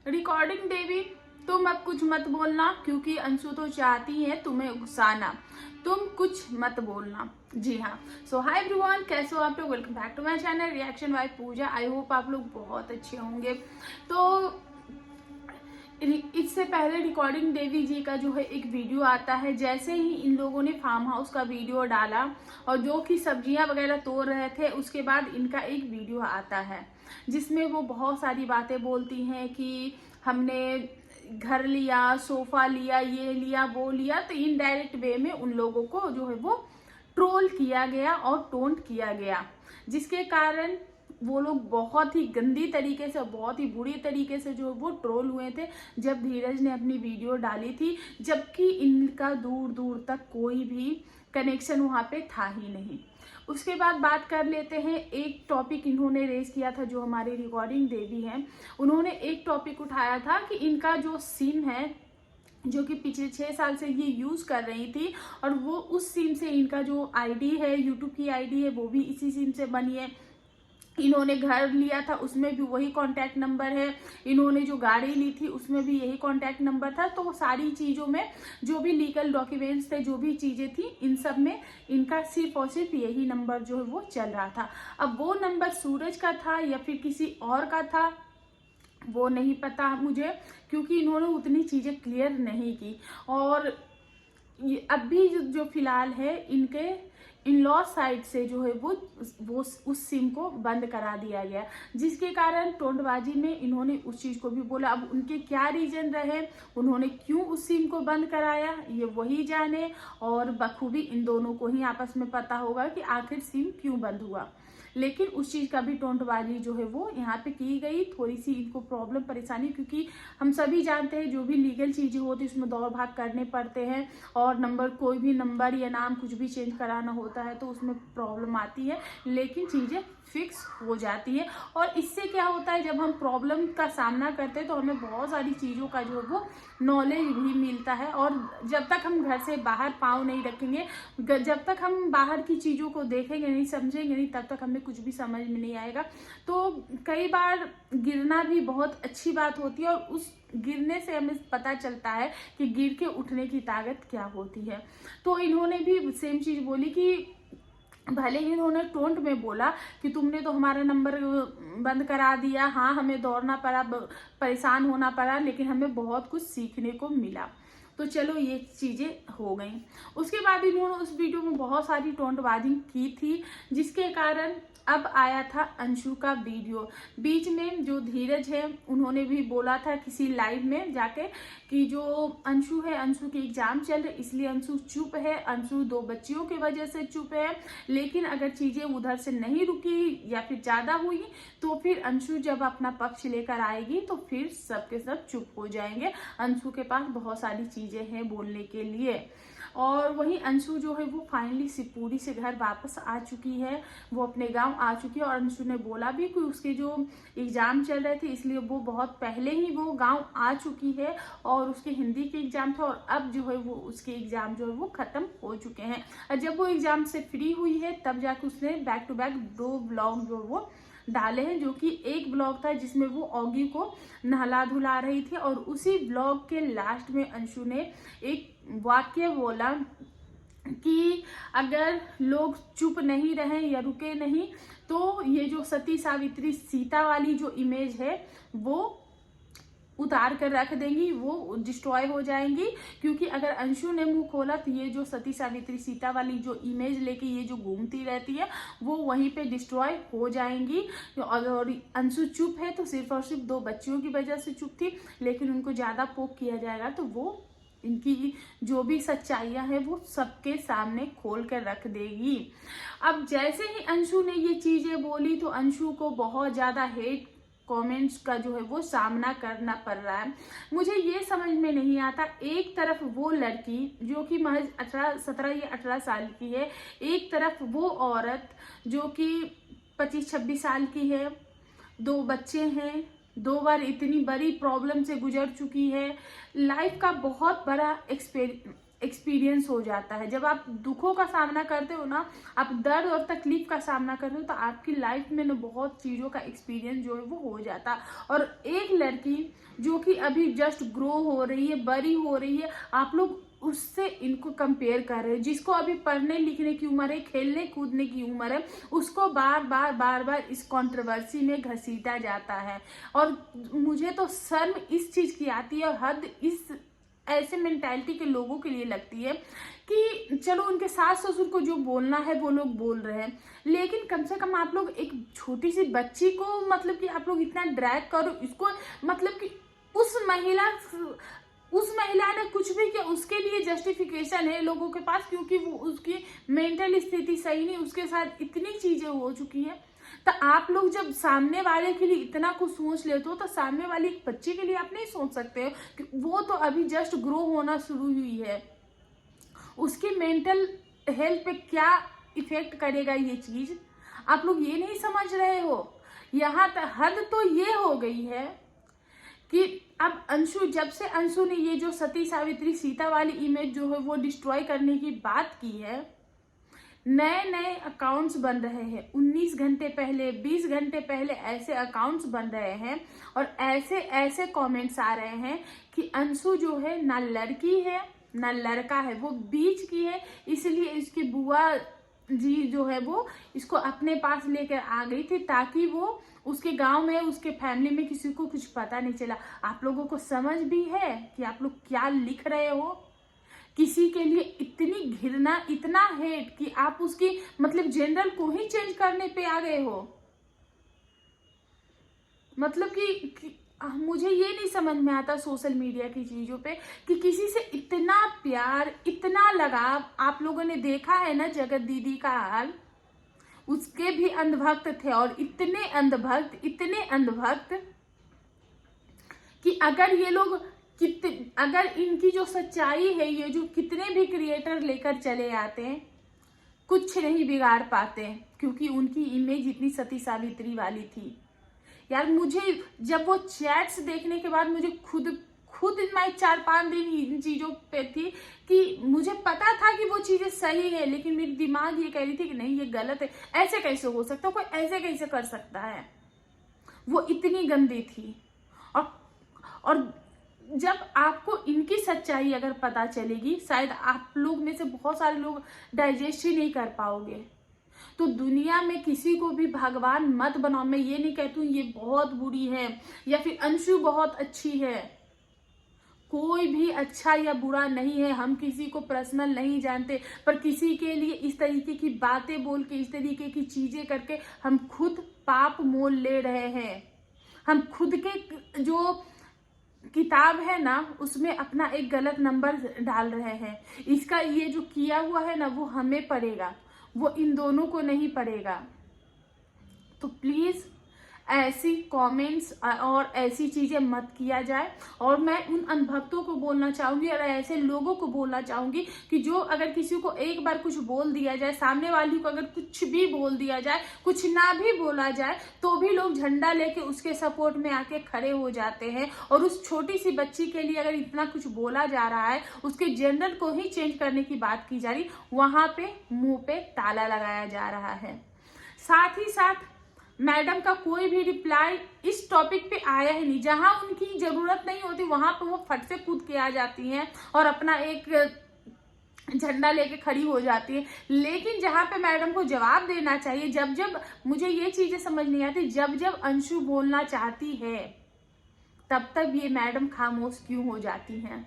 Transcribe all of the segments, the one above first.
Recording देवी, तुम अब कुछ मत बोलना क्योंकि अंशु तो चाहती है तुम्हें उकसाना। तुम कुछ मत बोलना। जी हाँ। सो हाय एवरीवन, कैसे हो आप लोग? Welcome back to my channel reaction by Pooja. I hope आप लोग बहुत अच्छे होंगे। तो इससे पहले रिकॉर्डिंग देवी जी का जो है एक वीडियो आता है। जैसे ही इन लोगों ने फार्म हाउस का वीडियो डाला और जो कि सब्जियां वगैरह तोड़ रहे थे, उसके बाद इनका एक वीडियो आता है जिसमें वो बहुत सारी बातें बोलती हैं कि हमने घर लिया, सोफा लिया, ये लिया, वो लिया। तो इनडायरेक्ट वे में उन लोगों को जो है वो ट्रोल किया गया और टोंट किया गया, जिसके कारण वो लोग बहुत ही गंदी तरीके से, बहुत ही बुरी तरीके से जो वो ट्रोल हुए थे जब धीरज ने अपनी वीडियो डाली थी, जबकि इनका दूर दूर तक कोई भी कनेक्शन वहां पे था ही नहीं। उसके बाद बात कर लेते हैं, एक टॉपिक इन्होंने रेज किया था जो हमारी रिकॉर्डिंग देवी हैं। उन्होंने एक टॉपिक उठाया था कि इनका जो सिम है, जो कि पिछले 6 साल से ये यूज कर रही थी, और वो उस सिम से इनका जो आईडी है, यूट्यूब की आईडी है, वो भी इसी सिम से बनी है। इन्होंने घर लिया था, उसमें भी वही कांटेक्ट नंबर है। इन्होंने जो गाड़ी ली थी उसमें भी यही कांटेक्ट नंबर था। तो सारी चीजों में जो भी लीगल डॉक्यूमेंट्स थे, जो भी चीजें थी, इन सब में इनका सिर्फ और सिर्फ यही नंबर जो है वो चल रहा था। अब वो नंबर सूरज का था या फिर किसी और का था, वो नहीं पता मुझे, क्योंकि इन्होंने उतनी चीजें क्लियर नहीं की। और अभी जो फिलहाल है, इनके इन लॉ साइड से जो है वो उस सिम को बंद करा दिया गया, जिसके कारण टोंटबाजी में इन्होंने उस चीज को भी बोला। अब उनके क्या रीजन रहे, उन्होंने क्यों उस सिम को बंद कराया, ये वही जाने, और बखूबी इन दोनों को ही आपस में पता होगा कि आखिर सिम क्यों बंद हुआ। लेकिन उस चीज का भी टोंटबाजी जो है वो यहाँ पे की गई। थोड़ी सी इनको प्रॉब्लम परेशानी, क्योंकि हम सभी जानते हैं जो भी लीगल चीजें होती है उसमें दौड़ भाग करने पड़ते हैं, और नंबर, कोई भी नंबर या नाम कुछ भी चेंज कराना होता है तो उसमें प्रॉब्लम आती है, लेकिन चीजें फिक्स हो जाती है। और इससे क्या होता है, जब हम प्रॉब्लम का सामना करते हैं तो हमें बहुत सारी चीजों का जो है वो नॉलेज भी मिलता है। और जब तक हम घर से बाहर पाँव नहीं रखेंगे, जब तक हम बाहर की चीजों को देखेंगे नहीं, समझेंगे नहीं, तब तक हमें कुछ भी समझ में नहीं आएगा। तो कई बार गिरना भी बहुत अच्छी बात होती है, और उस गिरने से हमें पता चलता है कि गिर के उठने की ताकत क्या होती है। तो इन्होंने भी सेम चीज बोली कि भले ही इन्होंने टोंट में बोला कि तुमने तो हमारा नंबर बंद करा दिया, हाँ हमें दौड़ना पड़ा, परेशान होना पड़ा, लेकिन हमें बहुत कुछ सीखने को मिला। तो चलो ये चीजें हो गई। उसके बाद इन्होंने उस वीडियो में बहुत सारी टोंटबाजी की थी, जिसके कारण अब आया था अंशु का वीडियो। बीच में जो धीरज है, उन्होंने भी बोला था किसी लाइव में जाके कि जो अंशु है, अंशु के एग्जाम चल रहे, इसलिए अंशु चुप है, अंशु 2 बच्चियों की वजह से चुप है। लेकिन अगर चीजें उधर से नहीं रुकी या फिर ज्यादा हुई तो फिर अंशु जब अपना पक्ष लेकर आएगी तो फिर सबके सब चुप हो जाएंगे। अंशु के पास बहुत सारी चीजें हैं बोलने के लिए। और वहीं अंशु जो है वो फाइनली शिवपुरी से घर वापस आ चुकी है, वो अपने गांव आ चुकी है। और अंशु ने बोला भी कि उसके जो एग्जाम चल रहे थे, इसलिए वो बहुत पहले ही वो गांव आ चुकी है, और उसके हिंदी के एग्जाम थे, और अब जो है वो उसके एग्जाम जो है वो खत्म हो चुके हैं। और जब वो एग्जाम से फ्री हुई है तब जाके उसने बैक टू बैक 2 ब्लॉग जो वो डाले हैं, जो कि एक ब्लॉग था जिसमें वो ऑगी को नहला धुला रही थी, और उसी ब्लॉग के लास्ट में अंशु ने एक वाक्य बोला कि अगर लोग चुप नहीं रहे या रुके नहीं तो ये जो सती सावित्री सीता वाली जो इमेज है वो उतार कर रख देंगी, वो डिस्ट्रॉय हो जाएंगी। क्योंकि अगर अंशु ने मुंह खोला तो ये जो सती सावित्री सीता वाली जो इमेज लेके ये जो घूमती रहती है वो वहीं पे डिस्ट्रॉय हो जाएंगी। और अंशु चुप है तो सिर्फ और सिर्फ 2 बच्चियों की वजह से चुप थी, लेकिन उनको ज्यादा पोक किया जाएगा तो वो इनकी जो भी सच्चाइयां हैं वो सबके सामने खोल कर रख देगी। अब जैसे ही अंशु ने ये चीजें बोली तो अंशु को बहुत ज्यादा हेट कमेंट्स का जो है वो सामना करना पड़ रहा है। मुझे ये समझ में नहीं आता, एक तरफ वो लड़की जो कि महज 17 या 18 साल की है, एक तरफ वो औरत जो कि 25-26 साल की है, 2 बच्चे हैं, 2 बार इतनी बड़ी प्रॉब्लम से गुजर चुकी है, लाइफ का बहुत बड़ा एक्सपीरियंस हो जाता है। जब आप दुखों का सामना करते हो ना, आप दर्द और तकलीफ का सामना करते हो, तो आपकी लाइफ में ना बहुत चीज़ों का एक्सपीरियंस जो है वो हो जाता। और एक लड़की जो कि अभी जस्ट ग्रो हो रही है, बड़ी हो रही है, आप लोग उससे इनको कंपेयर कर रहे हो। जिसको अभी पढ़ने लिखने की उम्र है, खेलने कूदने की उम्र है, उसको बार बार इस कंट्रोवर्सी में घसीटा जाता है। और मुझे तो शर्म इस चीज़ की आती है, और हद इस ऐसे मेंटालिटी के लोगों के लिए लगती है कि चलो उनके सास ससुर को जो बोलना है वो लोग बोल रहे हैं, लेकिन कम से कम आप लोग एक छोटी सी बच्ची को मतलब कि आप लोग इतना ड्रैग करो इसको, मतलब कि उस महिला ने कुछ भी किया, उसके लिए जस्टिफिकेशन है लोगों के पास, क्योंकि वो उसकी मेंटल स्थिति सही नहीं, उसके साथ इतनी चीजें हो चुकी है। तो आप लोग जब सामने वाले के लिए इतना कुछ सोच लेते हो, तो सामने वाली एक बच्ची के लिए आप नहीं सोच सकते हो कि वो तो अभी जस्ट ग्रो होना शुरू हुई है, उसकी मेंटल हेल्थ पे क्या इफेक्ट करेगा ये चीज। आप लोग ये नहीं समझ रहे हो। यहाँ तक हद तो ये हो गई है कि अब अंशु, जब से अंशु ने ये जो सती सावित्री सीता वाली इमेज जो है वो डिस्ट्रॉय करने की बात की है, नए नए अकाउंट्स बन रहे हैं। 19 घंटे पहले, 20 घंटे पहले ऐसे अकाउंट्स बन रहे हैं, और ऐसे ऐसे कमेंट्स आ रहे हैं कि अंशु जो है ना लड़की है ना लड़का है, वो बीच की है, इसलिए इसकी बुआ जी जो है वो इसको अपने पास लेकर आ गई थी, ताकि वो उसके गांव में, उसके फैमिली में किसी को कुछ पता नहीं चला। आप लोगों को समझ भी है कि आप लोग क्या लिख रहे हो? किसी के लिए इतनी घृणा, इतना हेट कि आप उसकी मतलब जनरल को ही चेंज करने पे आ गए हो। मतलब कि मुझे ये नहीं समझ में आता सोशल मीडिया की चीजों पे कि किसी से इतना प्यार, इतना लगाव। आप लोगों ने देखा है ना जगत दीदी का हाल, उसके भी अंधभक्त थे, और इतने अंधभक्त कि अगर ये लोग अगर इनकी जो सच्चाई है, ये जो कितने भी क्रिएटर लेकर चले आते हैं, कुछ नहीं बिगाड़ पाते, क्योंकि उनकी इमेज इतनी सती सावित्री वाली थी। यार मुझे जब वो चैट्स देखने के बाद मुझे खुद मैं 4-5 दिन इन चीजों पे थी कि मुझे पता था कि वो चीजें सही है, लेकिन मेरी दिमाग ये कह रही थी कि नहीं ये गलत है, ऐसे कैसे हो सकता है, कोई ऐसे कैसे कर सकता है। वो इतनी गंदी थी। और जब आपको इनकी सच्चाई अगर पता चलेगी, शायद आप लोग में से बहुत सारे लोग डाइजेस्ट ही नहीं कर पाओगे। तो दुनिया में किसी को भी भगवान मत बनाओ। मैं ये नहीं कहती हूँ ये बहुत बुरी है या फिर अंशु बहुत अच्छी है, कोई भी अच्छा या बुरा नहीं है। हम किसी को पर्सनल नहीं जानते, पर किसी के लिए इस तरीके की बातें बोल के, इस तरीके की चीजें करके हम खुद पाप मोल ले रहे हैं। हम खुद के जो किताब है ना उसमें अपना एक गलत नंबर डाल रहे हैं। इसका ये जो किया हुआ है ना वो हमें पड़ेगा, वो इन दोनों को नहीं पड़ेगा। तो प्लीज ऐसी कमेंट्स और ऐसी चीजें मत किया जाए। और मैं उन अनभक्तों को बोलना चाहूंगी और ऐसे लोगों को बोलना चाहूंगी कि जो अगर किसी को एक बार कुछ बोल दिया जाए, सामने वाली को अगर कुछ भी बोल दिया जाए, कुछ ना भी बोला जाए, तो भी लोग झंडा लेके उसके सपोर्ट में आके खड़े हो जाते हैं। और उस छोटी सी बच्ची के लिए अगर इतना कुछ बोला जा रहा है, उसके जेंडर को ही चेंज करने की बात की जा रही, वहां पे मुंह पे ताला लगाया जा रहा है। साथ ही साथ मैडम का कोई भी रिप्लाई इस टॉपिक पे आया ही नहीं। जहां उनकी जरूरत नहीं होती वहां पे वो फट से कूद के आ जाती हैं और अपना एक झंडा लेके खड़ी हो जाती है। लेकिन जहां पे मैडम को जवाब देना चाहिए, जब मुझे ये चीजें समझ नहीं आती, जब अंशु बोलना चाहती है तब ये मैडम खामोश क्यों हो जाती हैं।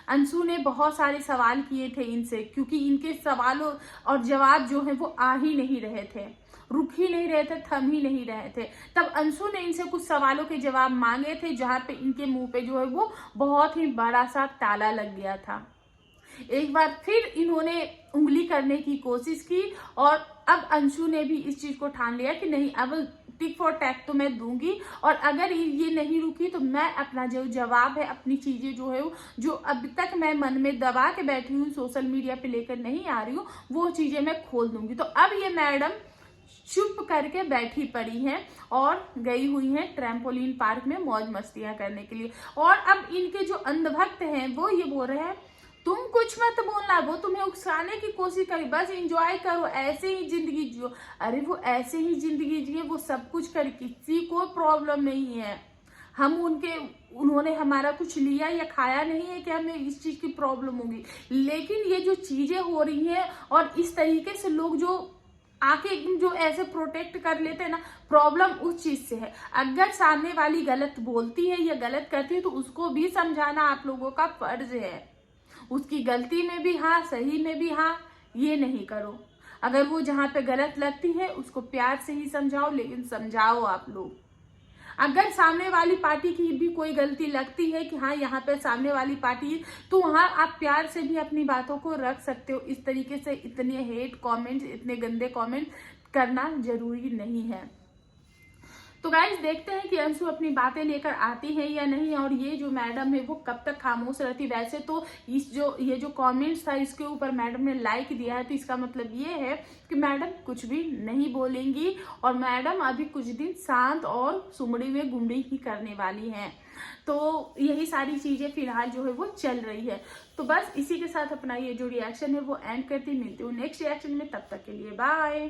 अंशु ने बहुत सारे सवाल किए थे इनसे, क्योंकि इनके सवालों और जवाब जो है वो आ ही नहीं रहे थे, रुक ही नहीं रहे थे, थम ही नहीं रहे थे। तब अंशु ने इनसे कुछ सवालों के जवाब मांगे थे, जहां पे इनके मुंह पे जो है वो बहुत ही बड़ा सा ताला लग गया था। एक बार फिर इन्होंने उंगली करने की कोशिश की, और अब अंशु ने भी इस चीज को ठान लिया कि नहीं, अब टिक फॉर टैक तो मैं दूंगी, और अगर ये नहीं रुकी तो मैं अपना जो जवाब है, अपनी चीजें जो है जो अब तक मैं मन में दबा के बैठी हूँ, सोशल मीडिया पे लेकर नहीं आ रही हूँ, वो चीजें मैं खोल दूंगी। तो अब ये मैडम चुप करके बैठी पड़ी हैं और गई हुई हैं ट्रैम्पोलिन पार्क में मौज मस्तियां करने के लिए। और अब इनके जो अंधभक्त हैं वो ये बोल रहे हैं तुम कुछ मत बोलना, वो तुम्हें उकसाने की कोशिश करे, बस एंजॉय करो, ऐसे ही जिंदगी जियो। अरे वो ऐसे ही जिंदगी जिए, वो सब कुछ करे, किसी को प्रॉब्लम नहीं है। उन्होंने हमारा कुछ लिया या खाया नहीं है कि हमें इस चीज की प्रॉब्लम होगी। लेकिन ये जो चीजें हो रही हैं और इस तरीके से लोग जो आके एकदम जो ऐसे प्रोटेक्ट कर लेते हैं ना, प्रॉब्लम उस चीज से है। अगर सामने वाली गलत बोलती है या गलत करती है तो उसको भी समझाना आप लोगों का फर्ज है। उसकी गलती में भी हाँ, सही में भी हाँ, ये नहीं करो। अगर वो जहां पे गलत लगती है उसको प्यार से ही समझाओ, लेकिन समझाओ आप लोग। अगर सामने वाली पार्टी की भी कोई गलती लगती है कि हाँ यहाँ पे सामने वाली पार्टी है, तो वहां आप प्यार से भी अपनी बातों को रख सकते हो। इस तरीके से इतने हेट कमेंट्स, इतने गंदे कमेंट करना जरूरी नहीं है। तो गाइस देखते हैं कि अंशु अपनी बातें लेकर आती है या नहीं, और ये जो मैडम है वो कब तक खामोश रहती। वैसे तो ये जो कमेंट्स था इसके ऊपर मैडम ने लाइक दिया है, तो इसका मतलब ये है कि मैडम कुछ भी नहीं बोलेंगी और मैडम अभी कुछ दिन शांत और सुमड़ी में गुमड़ी ही करने वाली हैं। तो यही सारी चीजें फिलहाल जो है वो चल रही है। तो बस इसी के साथ अपना ये जो रिएक्शन है वो एंड करती, मिलती हूँ नेक्स्ट रिएक्शन में। तब तक के लिए बाय।